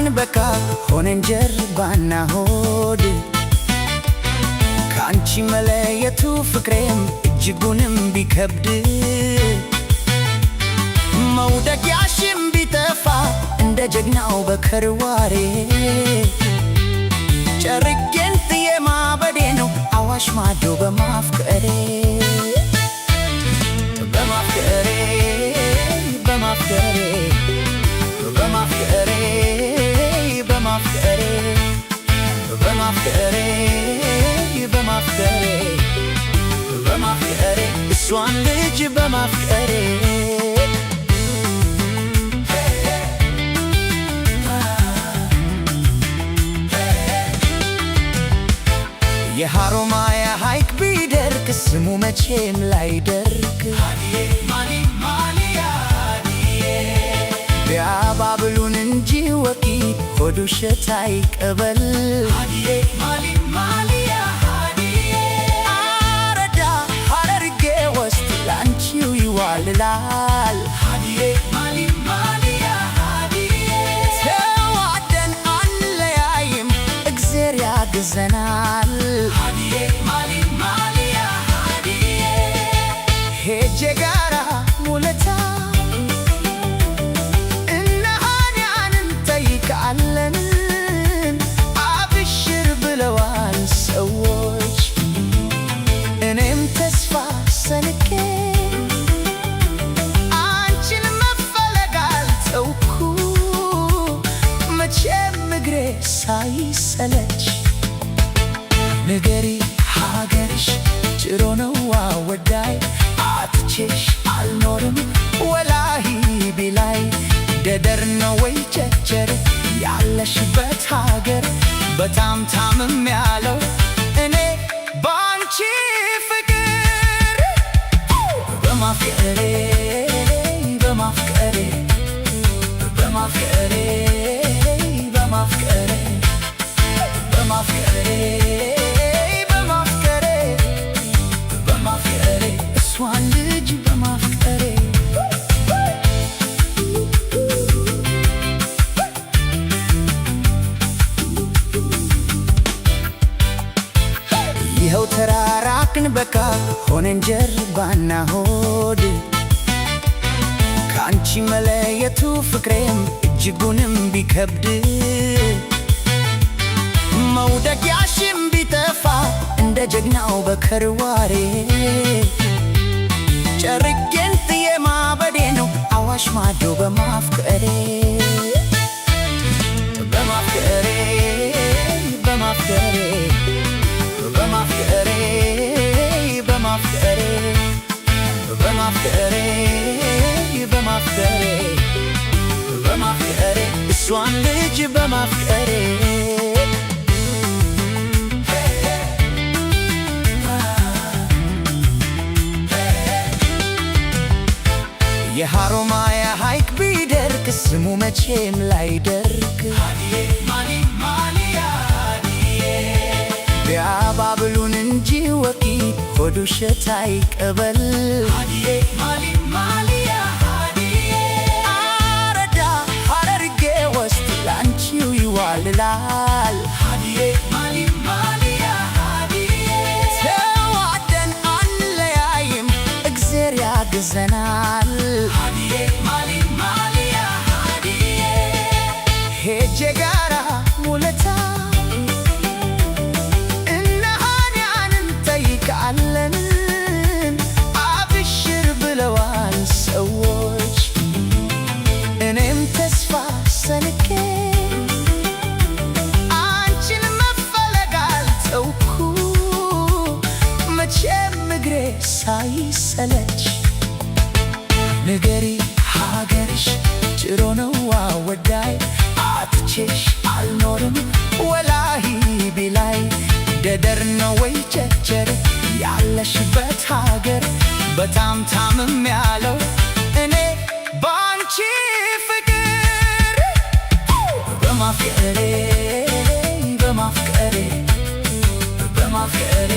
ተራራቅን በቃ ሆነን ጀርባና ሆድ ካንቺ መለየቱ ፍቅሬም እጅጉንም ቢከብድ መውደቂያሽም ቢጠፋ እንደ ጀግናው በከርዋሬ ጨርቄን ጥዬ ማበዴ ነው አዋሽ ማዶ በማፍቀሬ በማፍቀሬ በማፍቀሬ በማፍቀሬ በማፍቀሬ በማፍቀሬ በማፍቀሬ በማፍቀሬ እሷን ልጅ በማፍቀሬ የሃሮማያ ሐይቅ ቢደርቅ ስሙ መቼም ላይደርቅ ቢያባብሉን እንጂ ወቂ ሆዱ ውሸት አይቀበል አረዳ ሐረርጌ ውስጥ ላንቺው ይዋልላል ተዋደን አንለያይም እግዜር ያግዘናል ሄጄ ጋራ ሙለታ እነሃንያንን ጠይቃለን አብሽር ብለዋል ሰዎች እኔም ተስፋ ሰንቄ አንቺን መፈለግ አልተውኩ መቼም እግሬ ሳይሰለች ንገሪ ሀገርሽ ጭሮ ነው አወዳይ አትቼሽ አልኖርም ወላሂ ቢላይ ደደር ነው ወይ ቸቸር ያለሽበት ሀገር በጣም ታምም ያለው እኔ ባንቺ ፍቅር በማፍቀሬ በማፍቀሬ በማፍቀሬ በማፍቀሬ በማፍቀሬ እሷን ልጅ በማፍቀሬ ይኸው ተራራቅን በቃ ሆነን ጀርባና ሆድ ካንቺ መለየቱ ፍቅሬም እጅጉንም ቢከብድ መውደቂያሽም ቢጠፋ እንደ ጀግናው በከርዋሬ ጨርቄን ጥዬ ማበዴ ነው አዋሽ ማዶ በማፍቀሬ በማፍቀሬ በማፍቀሬ በማፍቀሬ በማፍቀሬ በማፍቀሬ በማፍቀሬ በማፍቀሬ እሷን ልጅ በማፍቀሬ የሃሮማያ ሐይቅ ቢደርቅ ስሙ መቼም ላይደርቅ ቢያባብሉን እንጂ ወቂ ሆዱ ውሸት አይቀበል አረዳ ሐረርጌ ውስጥ ላንቺው ይዋልላል ተዋደን አንለያይም እግዜር ያግዘናል ሄጄ ጋራ ሙለታ እነሃንያንን ጠይቃለን አብሽር ብለዋል ሰዎች እኔም ተስፋ ሰንቄ አንቺን መፈለግ አልተውኩ መቼም እግሬ ሳይሰለች ንገሪ ሀገርሽ ጭሮ ነው አወዳይ አትቼሽ አልኖርም ወላሂ ቢላይ ደደር ነው ወይ ቸቸር ያለሽበት ሀገር በጣም ታምም ያለው እኔ ባንቺ ፍቅር በማፍቀሬ በማፍቀሬ በማፍቀሬ